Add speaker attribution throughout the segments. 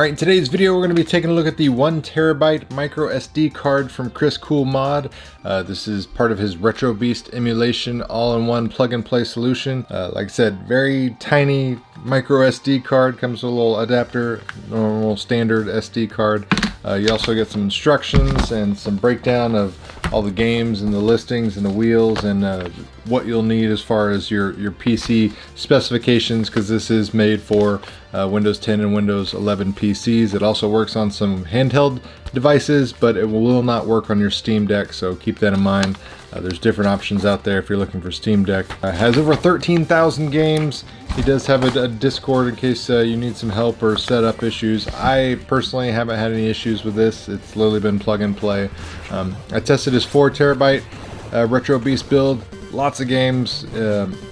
Speaker 1: Alright, in today's video we're going to be taking a look at the 1TB micro SD card from Chris CoolMod. This is part of his Retro Beast emulation all-in-one plug-and-play solution. Like I said, very tiny micro SD card, comes with a little adapter, normal standard SD card. You also get some instructions and some breakdown of all the games and the listings and the wheels and what you'll need as far as your PC specifications, because this is made for Windows 10 and Windows 11 PCs. It also works on some handheld devices, but it will not work on your Steam Deck, so keep that in mind. There's different options out there if you're looking for Steam Deck. Has over 13,000 games. He does have a Discord in case you need some help or setup issues. I personally haven't had any issues with this. It's literally been plug and play. I tested his 4TB Retro Beast build. Lots of games,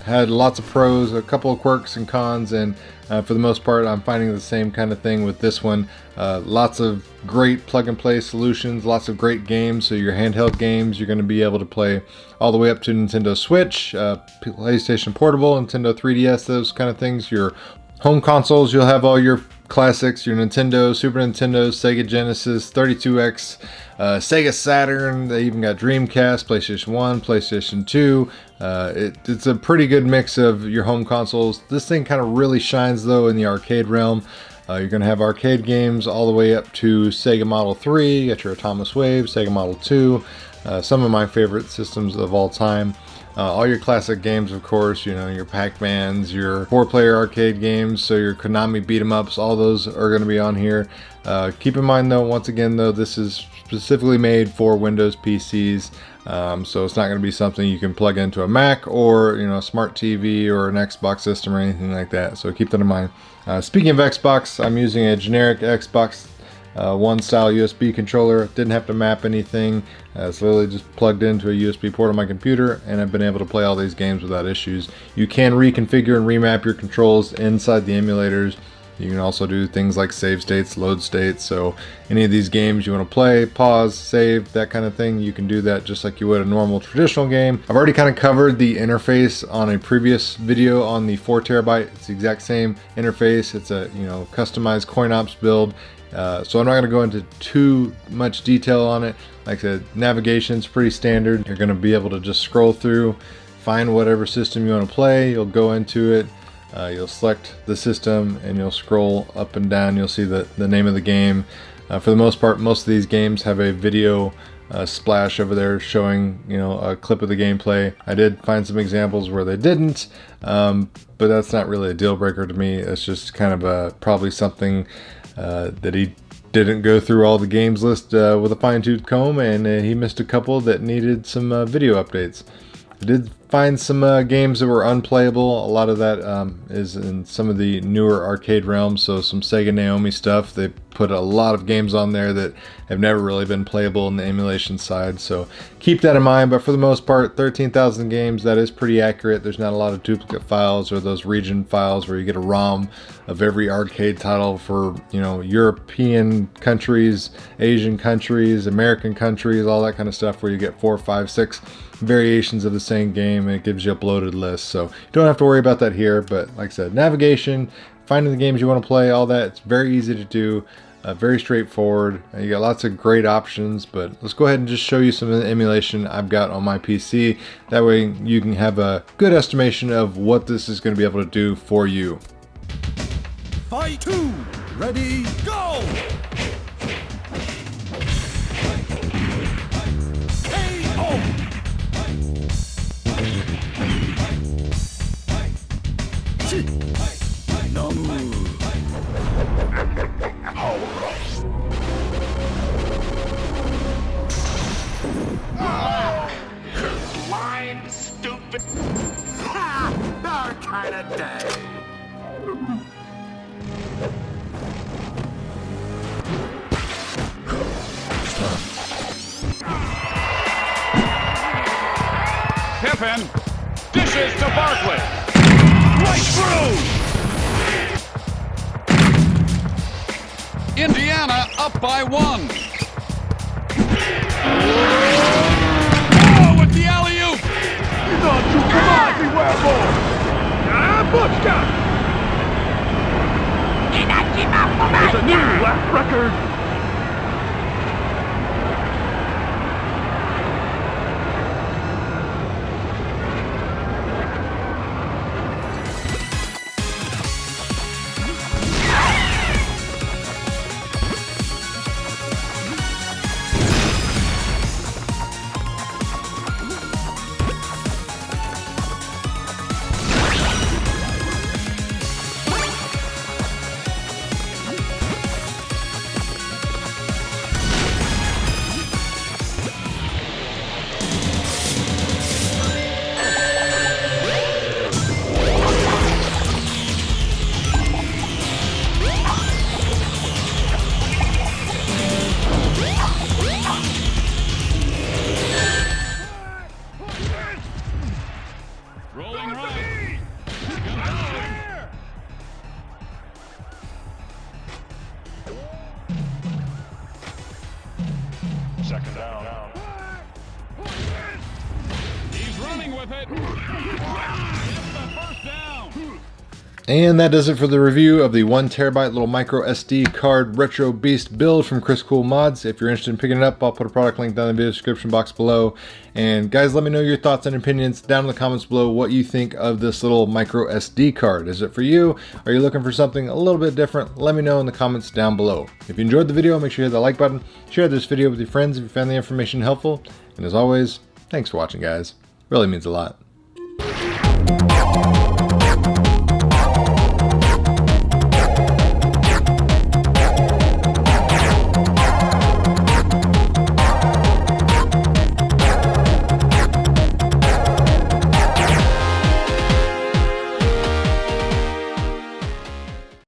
Speaker 1: had lots of pros, a couple of quirks and cons, and for the most part I'm finding the same kind of thing with this one. Lots of great plug and play solutions, lots of great games. So your handheld games you're going to be able to play all the way up to Nintendo Switch, PlayStation Portable, Nintendo 3DS, those kind of things. Your home consoles, you'll have all your classics, your Nintendo, Super Nintendo, Sega Genesis, 32X, Sega Saturn. They even got Dreamcast, PlayStation 1, PlayStation 2. It's a pretty good mix of your home consoles. This thing kind of really shines though in the arcade realm. You're going to have arcade games all the way up to Sega Model 3, you got your Atomic Wave, Sega Model 2, some of my favorite systems of all time. All your classic games, of course, you know, your Pac-Mans, your 4-player arcade games, so your Konami beat-em-ups, all those are going to be on here. Keep in mind though, once again though, this is specifically made for Windows PCs, so it's not going to be something you can plug into a Mac or, you know, a smart TV or an Xbox system or anything like that, so keep that in mind. Speaking of Xbox, I'm using a generic Xbox One style USB controller. Didn't have to map anything. It's literally just plugged into a USB port on my computer, and I've been able to play all these games without issues. You can reconfigure and remap your controls inside the emulators. You can also do things like save states, load states, so any of these games you want to play, pause, save, that kind of thing, you can do that just like you would a normal traditional game. I've already kind of covered the interface on a previous video on the 4TB. It's the exact same interface. It's a, you know, customized CoinOps build. So I'm not going to go into too much detail on it. Like I said, navigation's pretty standard. You're going to be able to just scroll through, find whatever system you want to play. You'll go into it, you'll select the system, and you'll scroll up and down. You'll see the name of the game. For the most part, most of these games have a video splash over there showing, you know, a clip of the gameplay. I did find some examples where they didn't, but that's not really a deal breaker to me. It's just kind of probably something that he didn't go through all the games list with a fine-tooth comb, and he missed a couple that needed some video updates. I did find some games that were unplayable. A lot of that is in some of the newer arcade realms, so some Sega Naomi stuff. They put a lot of games on there that have never really been playable in the emulation side, so keep that in mind. But for the most part, 13,000 games, that is pretty accurate. There's not a lot of duplicate files or those region files where you get a ROM of every arcade title for, you know, European countries, Asian countries, American countries, all that kind of stuff, where you get 4, 5, 6 variations of the same game, and it gives you a bloated list. So you don't have to worry about that here. But like I said, navigation, finding the games you want to play, all that, it's very easy to do, very straightforward. You got lots of great options. But let's go ahead and just show you some of the emulation I've got on my PC. That way you can have a good estimation of what this is going to be able to do for you.
Speaker 2: Fight 2, ready, go!
Speaker 3: Blind, stupid. Ha! Our kind of day.
Speaker 4: Pippin dishes to Barkley. Right through. Indiana up by 1. Oh, with the alley-oop. He's on to Kamazi, where ball. Ah, Butchka.
Speaker 3: It's a new lap record.
Speaker 4: Rolling right. Second down. He's running with it. It's the first down.
Speaker 1: And that does it for the review of the 1TB little micro SD card Retro Beast build from Chris Cool Mods. If you're interested in picking it up, I'll put a product link down in the video description box below. And guys, let me know your thoughts and opinions down in the comments below what you think of this little micro SD card. Is it for you? Are you looking for something a little bit different? Let me know in the comments down below. If you enjoyed the video, make sure you hit the like button. Share this video with your friends if you found the information helpful. And as always, thanks for watching, guys. Really means a lot.